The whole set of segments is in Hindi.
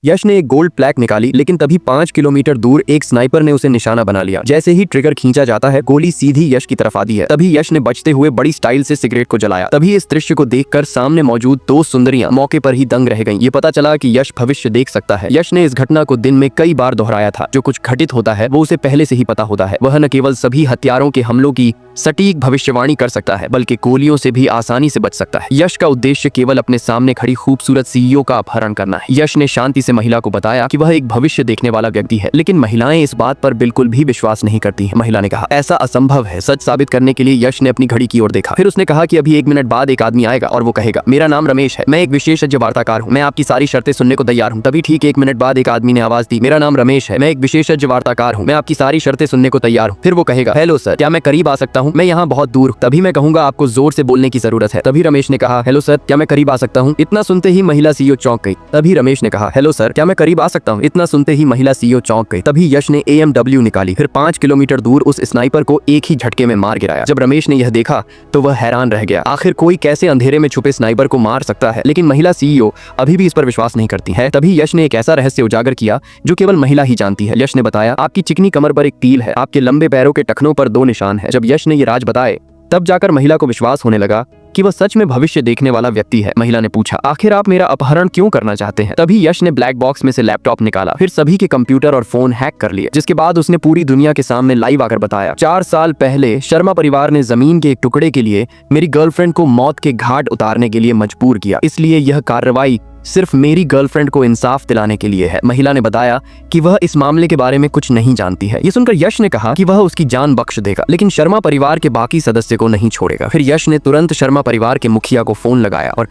यश ने एक गोल्ड प्लेक निकाली, लेकिन तभी 5 किलोमीटर दूर एक स्नाइपर ने उसे निशाना बना लिया। जैसे ही ट्रिगर खींचा जाता है, गोली सीधी यश की तरफ आती है। तभी यश ने बचते हुए बड़ी स्टाइल से सिगरेट को जलाया। तभी इस दृश्य को देखकर सामने मौजूद 2 सुंदरियां मौके पर ही दंग रह गईं। ये पता चला कि यश भविष्य देख सकता है। यश ने इस घटना को दिन में कई बार दोहराया था। जो कुछ घटित होता है वो उसे पहले से ही पता होता है। वह न केवल सभी हथियारों के हमलों की सटीक भविष्यवाणी कर सकता है, बल्कि गोलियों से भी आसानी से बच सकता है। यश का उद्देश्य केवल अपने सामने खड़ी खूबसूरत सीईओ का अपहरण करना है। यश ने शांति से महिला को बताया कि वह एक भविष्य देखने वाला व्यक्ति है, लेकिन महिलाएं इस बात पर बिल्कुल भी विश्वास नहीं करती हैं। महिला ने कहा, ऐसा असंभव है। सच साबित करने के लिए यश ने अपनी घड़ी की ओर देखा। फिर उसने कहा कि अभी 1 मिनट बाद एक आदमी आएगा और वो कहेगा, मेरा नाम रमेश है, मैं एक विशेषज्ञ वार्ताकार हूँ, मैं आपकी सारी शर्तें सुनने को तैयार हूँ। तभी ठीक 1 मिनट बाद एक आदमी ने आवाज दी, मेरा नाम रमेश है, मैं एक विशेषज्ञ वार्ताकार हूँ, मैं आपकी सारी शर्तें सुनने को तैयार हूँ। फिर वो कहेगा, हेलो सर, क्या मैं करीब आ सकता हूँ? मैं यहाँ बहुत दूर। तभी मैं कहूंगा आपको जोर से बोलने की जरूरत है। तभी रमेश ने कहा, हेलो सर, क्या मैं करीब आ सकता हूँ? इतना सुनते ही महिला सीईओ चौंक गई। तभी रमेश ने कहा, हेलो सर, क्या मैं करीब आ सकता हूँ? इतना सुनते ही महिला सीईओ चौंक गई। तभी यश ने AMW निकाली, फिर 5 किलोमीटर दूर उस स्नाइपर को एक ही झटके में मार गिराया। जब रमेश ने यह देखा तो वह हैरान रह गया। आखिर कोई कैसे अंधेरे में छुपे स्नाइपर को मार सकता है? लेकिन महिला सीईओ अभी भी इस पर विश्वास नहीं करती है। तभी यश ने एक ऐसा रहस्य उजागर किया जो केवल महिला ही जानती है। यश ने बताया, आपकी चिकनी कमर पर एक तील है, आपके लंबे पैरों के टखनों पर 2 निशान है। जब यश ने ये राज बताए, तब जाकर महिला को विश्वास होने लगा कि वह सच में भविष्य देखने वाला व्यक्ति है। महिला ने पूछा, आखिर आप मेरा अपहरण क्यों करना चाहते हैं? तभी यश ने ब्लैक बॉक्स में से लैपटॉप निकाला, फिर सभी के कंप्यूटर और फोन हैक कर लिए, जिसके बाद उसने पूरी दुनिया के सामने लाइव आकर बताया, 4 साल पहले शर्मा परिवार ने जमीन के एक टुकड़े के लिए मेरी गर्लफ्रेंड को मौत के घाट उतारने के लिए मजबूर किया, इसलिए यह कार्रवाई सिर्फ मेरी गर्लफ्रेंड को इंसाफ दिलाने के लिए है। महिला ने बताया कि वह इस मामले के बारे में कुछ नहीं जानती है। ये सुनकर यश ने कहा कि वह उसकी जान बख्श देगा, लेकिन शर्मा परिवार के बाकी सदस्य को नहीं छोड़ेगा। फिर यश ने तुरंत शर्मा परिवार के मुखिया को फोन लगाया और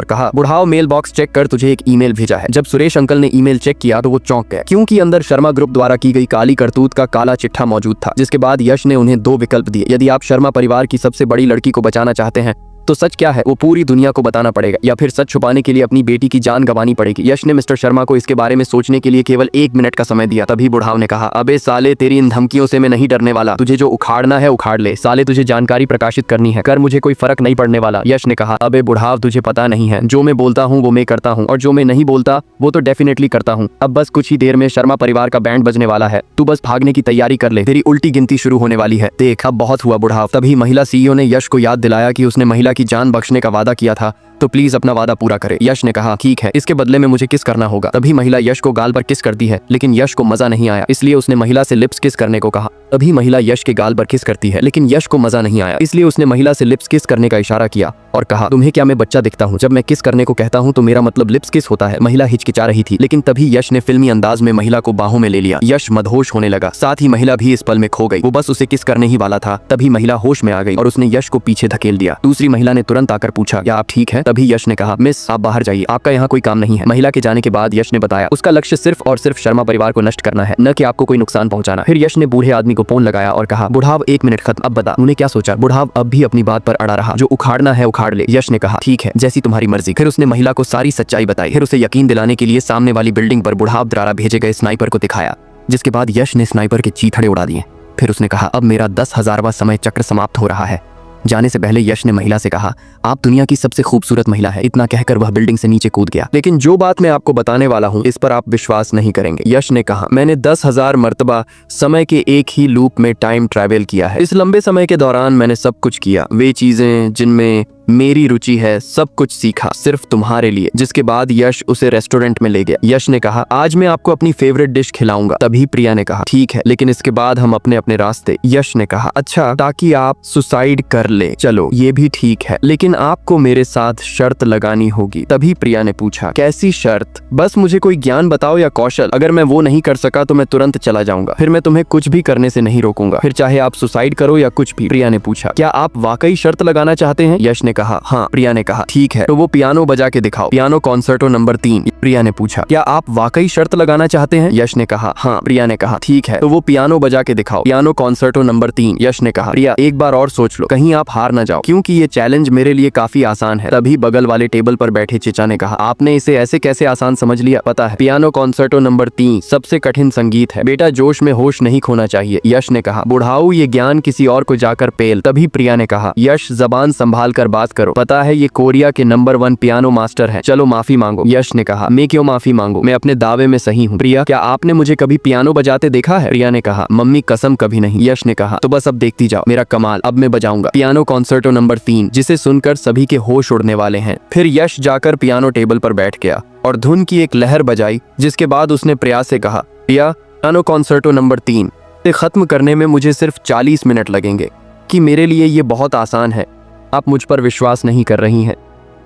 कहा, बुढ़ाओ मेल बॉक्स चेक कर, तुझे एक ईमेल भेजा है। जब सुरेश अंकल ने ईमेल चेक किया तो वो चौंक गया, क्योंकि अंदर शर्मा ग्रुप द्वारा की गई काली करतूत का काला चिट्ठा मौजूद था। जिसके बाद यश ने उन्हें 2 विकल्प दिए, यदि आप शर्मा परिवार की सबसे बड़ी लड़की को बचाना चाहते हैं तो सच क्या है वो पूरी दुनिया को बताना पड़ेगा, या फिर सच छुपाने के लिए अपनी बेटी की जान गंवानी पड़ेगी। यश ने मिस्टर शर्मा को इसके बारे में सोचने के लिए केवल 1 मिनट का समय दिया। तभी बुढ़ाव ने कहा, अबे साले, तेरी इन धमकियों से मैं नहीं डरने वाला, तुझे जो उखाड़ना है उखाड़ ले। साले, तुझे जानकारी प्रकाशित करनी है कर, मुझे कोई फर्क नहीं पड़ने वाला। यश ने कहा, अबे बुढ़ाव, तुझे पता नहीं है, जो मैं बोलता हूँ वो मैं करता हूँ, और जो मैं नहीं बोलता वो तो डेफिनेटली करता हूँ। अब बस कुछ ही देर में शर्मा परिवार का बैंड बजने वाला है, तू बस भागने की तैयारी कर ले, तेरी उल्टी गिनती शुरू होने वाली है, देख अब बहुत हुआ बुढ़ाव। तभी महिला सीईओ ने यश को याद दिलाया कि उसने महिला की जान बख्शने का वादा किया था, तो प्लीज अपना वादा पूरा करे। यश ने कहा, ठीक है, इसके बदले में मुझे किस करना होगा? तभी महिला यश को गाल पर किस करती है, लेकिन यश को मजा नहीं आया, इसलिए उसने महिला से लिप्स किस करने को कहा। तभी महिला यश के गाल पर किस करती है, लेकिन यश को मजा नहीं आया, इसलिए उसने महिला से लिप्स किस करने का इशारा किया और कहा, तुम्हें क्या मैं बच्चा दिखता हूँ? जब मैं किस करने को कहता हूँ तो मेरा मतलब लिप्स किस होता है। महिला हिचकिचा रही थी, लेकिन तभी यश ने फिल्मी अंदाज में महिला को बाहों में ले लिया। यश मदहोश होने लगा, साथ ही महिला भी इस पल में खो गई। वो बस उसे किस करने ही वाला था, तभी महिला होश में आ गई और उसने यश को पीछे धकेल दिया। दूसरी महिला ने तुरंत आकर पूछा, क्या आप ठीक है? तभी यश ने कहा, मिस, आप बाहर जाइए, आपका यहाँ कोई काम नहीं है। महिला के जाने के बाद यश ने बताया, उसका लक्ष्य सिर्फ और सिर्फ शर्मा परिवार को नष्ट करना है, न कि आपको कोई नुकसान पहुंचाना। फिर यश ने बूढ़े आदमी को फोन लगाया और कहा, बुढ़ाव 1 मिनट खत्म, अब बता उन्हें क्या सोचा? बुढ़ाव अब भी अपनी बात पर अड़ा रहा, जो उखाड़ना है उखाड़ ले। यश ने कहा, ठीक है, जैसी तुम्हारी मर्जी। फिर उसने महिला को सारी सच्चाई बताई, फिर उसे यकीन दिलाने के लिए सामने वाली बिल्डिंग पर बुढ़ाव द्वारा भेजे गए स्नाइपर को दिखाया, जिसके बाद यश ने स्नाइपर के चीथड़े उड़ा दिए। फिर उसने कहा, अब मेरा 10,000वां समय चक्र समाप्त हो रहा है। जाने से पहले यश ने महिला से कहा, आप दुनिया की सबसे खूबसूरत महिला है। इतना कहकर वह बिल्डिंग से नीचे कूद गया। लेकिन जो बात मैं आपको बताने वाला हूँ इस पर आप विश्वास नहीं करेंगे। यश ने कहा, मैंने 10,000 मर्तबा समय के एक ही लूप में टाइम ट्रैवल किया है। इस लंबे समय के दौरान मैंने सब कुछ किया, वे चीजें जिनमें मेरी रुचि है, सब कुछ सीखा सिर्फ तुम्हारे लिए। जिसके बाद यश उसे रेस्टोरेंट में ले गया। यश ने कहा, आज मैं आपको अपनी फेवरेट डिश खिलाऊंगा। तभी प्रिया ने कहा, ठीक है, लेकिन इसके बाद हम अपने अपने रास्ते। यश ने कहा, अच्छा, ताकि आप सुसाइड कर ले। चलो ये भी ठीक है, लेकिन आपको मेरे साथ शर्त लगानी होगी। तभी प्रिया ने पूछा, कैसी शर्त? बस मुझे कोई ज्ञान बताओ या कौशल, अगर मैं वो नहीं कर सका तो मैं तुरंत चला जाऊंगा, फिर मैं तुम्हें कुछ भी करने से नहीं रोकूंगा, फिर चाहे आप सुसाइड करो या कुछ भी। प्रिया ने पूछा, क्या आप वाकई शर्त लगाना चाहते हैं? यश ने कहा, हाँ। प्रिया ने कहा, ठीक है, तो वो पियानो बजा के दिखाओ, पियानो कॉन्सर्टो नंबर 3। प्रिया ने पूछा, क्या आप वाकई शर्त लगाना चाहते हैं? यश ने कहा, हाँ। प्रिया ने कहा, ठीक है, तो वो पियानो बजा के दिखाओ। Piano concerto number 3। यश ने कहा, प्रिया एक बार और सोच लो, कहीं आप हार न जाओ, क्योंकि ये चैलेंज मेरे लिए काफी आसान है। तभी बगल वाले टेबल पर बैठे चचा ने कहा, आपने इसे ऐसे कैसे आसान समझ लिया? पता है, पियानो कॉन्सर्टो नंबर 3 सबसे कठिन संगीत है। बेटा, जोश में होश नहीं खोना चाहिए। यश ने कहा, बुढ़ाऊ ये ज्ञान किसी और को जाकर पेल। तभी प्रिया ने कहा, यश जबान संभाल कर बात करो, पता है ये कोरिया के नंबर 1 पियानो मास्टर है। चलो माफी मांगो। यश ने कहा, मैं क्यों माफी मांगू, मैं अपने दावे में सही हूँ। प्रिया, क्या आपने मुझे कभी पियानो बजाते देखा है? प्रिया ने कहा, मम्मी कसम कभी नहीं। यश ने कहा, तो बस अब देखती जाओ मेरा कमाल, अब मैं बजाऊंगा पियानो कॉन्सर्टो नंबर 3, जिसे सुनकर सभी के होश उड़ने वाले हैं। फिर यश जाकर पियानो टेबल पर बैठ गया और धुन की एक लहर बजाई, जिसके बाद उसने प्रिया से कहा, प्रिया, पियानो कॉन्सर्टो नंबर 3 से खत्म करने में मुझे सिर्फ 40 मिनट लगेंगे, कि मेरे लिए ये बहुत आसान है। आप मुझ पर विश्वास नहीं कर रही हैं।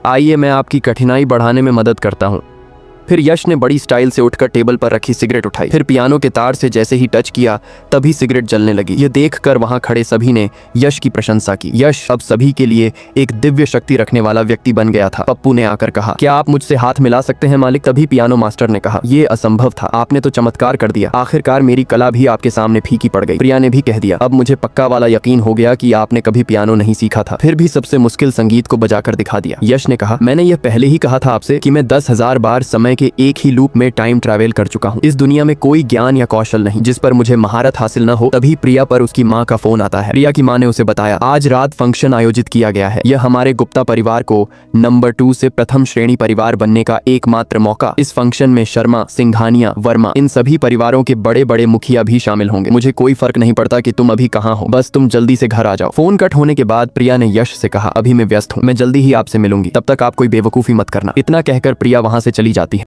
आइए मैं आपकी कठिनाई बढ़ाने में मदद करता हूँ। फिर यश ने बड़ी स्टाइल से उठकर टेबल पर रखी सिगरेट उठाई। फिर पियानो के तार से जैसे ही टच किया, तभी सिगरेट जलने लगी। यह देखकर वहां खड़े सभी ने यश की प्रशंसा की। यश अब सभी के लिए एक दिव्य शक्ति रखने वाला व्यक्ति बन गया था। पप्पू ने आकर कहा, क्या आप मुझसे हाथ मिला सकते हैं मालिक? तभी पियानो मास्टर ने कहा, यह असंभव था, आपने तो चमत्कार कर दिया। आखिरकार मेरी कला भी आपके सामने फीकी पड़ गई। प्रिया ने भी कह दिया, अब मुझे पक्का वाला यकीन हो गया कि आपने कभी पियानो नहीं सीखा था, फिर भी सबसे मुश्किल संगीत को बजाकर दिखा दिया। यश ने कहा, मैंने यह पहले ही कहा था आपसे कि मैं 10,000 बार समय के एक ही लूप में टाइम ट्रैवल कर चुका हूँ। इस दुनिया में कोई ज्ञान या कौशल नहीं जिस पर मुझे महारत हासिल न हो। तभी प्रिया पर उसकी माँ का फोन आता है। प्रिया की माँ ने उसे बताया, आज रात फंक्शन आयोजित किया गया है। यह हमारे गुप्ता परिवार को नंबर 2 से प्रथम श्रेणी परिवार बनने का एकमात्र मौका। इस फंक्शन में शर्मा, सिंघानिया, वर्मा, इन सभी परिवारों के बड़े बड़े मुखिया भी शामिल होंगे। मुझे कोई फर्क नहीं पड़ता कि तुम अभी कहाँ हो, बस तुम जल्दी से घर आ जाओ। फोन कट होने के बाद प्रिया ने यश से कहा, अभी मैं व्यस्त हूँ, मैं जल्दी ही आपसे मिलूंगी, तब तक आप कोई बेवकूफी मत करना। इतना कहकर प्रिया वहां से चली जाती है।